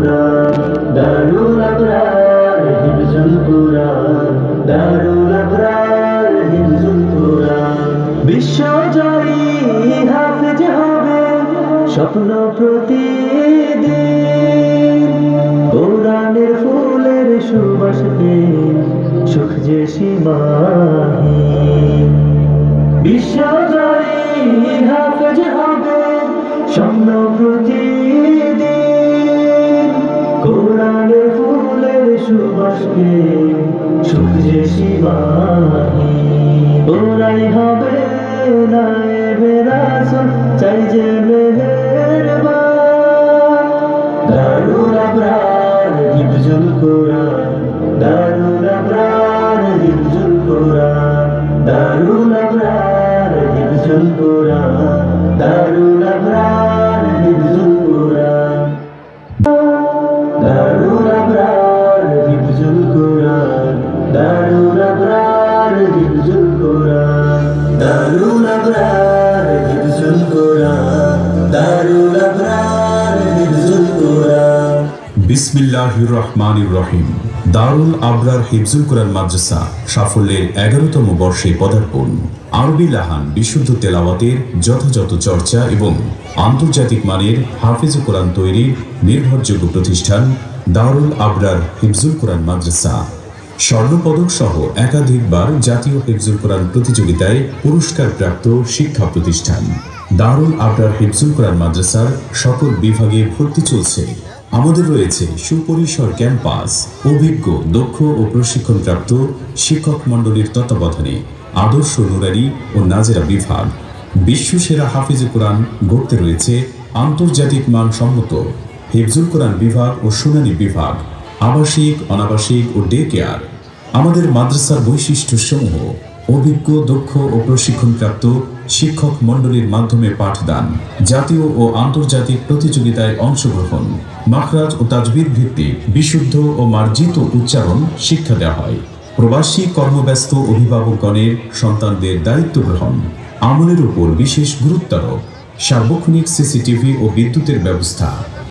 কুরআন দারুল আবরার হিফজুল কুরআন দারুল আবরার হিফজুল কুরআন বিশ্বজয়ী হাফেজ হবে স্বপ্ন প্রতিদিন কোরআনের ফুলের সুবাস পেয়ে সুখ যে সীমাহীন বিশ্বজয়ী হাফেজ হবে স্বপ্ন প্রতিদিন কোরআনের ফুলের সুবাস পেয়ে সুখ যে সীমাহীন ওরাই হবে নায়েবে রাসূল চাই যে মেহেরবান দারুল আবরার হিফজুল কুরআন দারুল আবরার হিফজুল কুরআন দারুল আবরার হিফজুল কুরআন দারুল আবরার হিফজুল কুরআন দারুল আবরার হিফজুল কুরআন দারুল আবরার হিফজুল কুরআন দারুল আবরার হিফজুল কুরআন দারুল আবরার হিফজুল কুরআন বিসমিল্লাহির রহমানির রহিম। দারুল আবরার হিফজুল কুরআন মাদ্রাসা সাফল্যের 11তম বর্ষে পদার্পণ। আরবি লাহান বিশুদ্ধ তেলাওয়াতের যথাযথ চর্চা এবং আন্তর্জাতিক মানের হাফেজ কোরআন তৈরির নির্ভরযোগ্য প্রতিষ্ঠান দারুল আবরার হিফজুল কুরআন মাদ্রাসা। স্বর্ণপদক সহ একাধিকবার জাতীয় হিফজুল কুরআন প্রতিযোগিতায় পুরস্কারপ্রাপ্ত শিক্ষা প্রতিষ্ঠান। দারুল আবরার হিফজুল কুরআন মাদ্রাসার সকল বিভাগে ভর্তি চলছে। আমাদের রয়েছে সুপরিসর ক্যাম্পাস, অভিজ্ঞ দক্ষ ও প্রশিক্ষণপ্রাপ্ত শিক্ষক মণ্ডলীর তত্ত্বাবধানে আদর্শ নুরানি ও নাজেরা বিভাগ। বিশ্বসেরা হাফিজে কোরআন গড়তে রয়েছে আন্তর্জাতিক মানসম্মত হিফজুল কোরআন বিভাগ ও শুনানি বিভাগ, আবাসিক, অনাবাসিক ও ডে কেয়ার। আমাদের মাদ্রাসার বৈশিষ্ট্যসমূহ: অভিজ্ঞ দক্ষ ও প্রশিক্ষণপ্রাপ্ত শিক্ষক মণ্ডলীর মাধ্যমে পাঠদান, জাতীয় ও আন্তর্জাতিক প্রতিযোগিতায় অংশগ্রহণ, মাখরাজ ও তাজবিদ ভিত্তিক বিশুদ্ধ ও মার্জিত উচ্চারণ শিক্ষা দেওয়া হয়। প্রবাসী কর্মব্যস্ত অভিভাবকগণের সন্তানদের দায়িত্ব গ্রহণ, আমলের উপর বিশেষ গুরুত্বারোপ, সার্বক্ষণিক সিসিটিভি ও বিদ্যুতের ব্যবস্থা।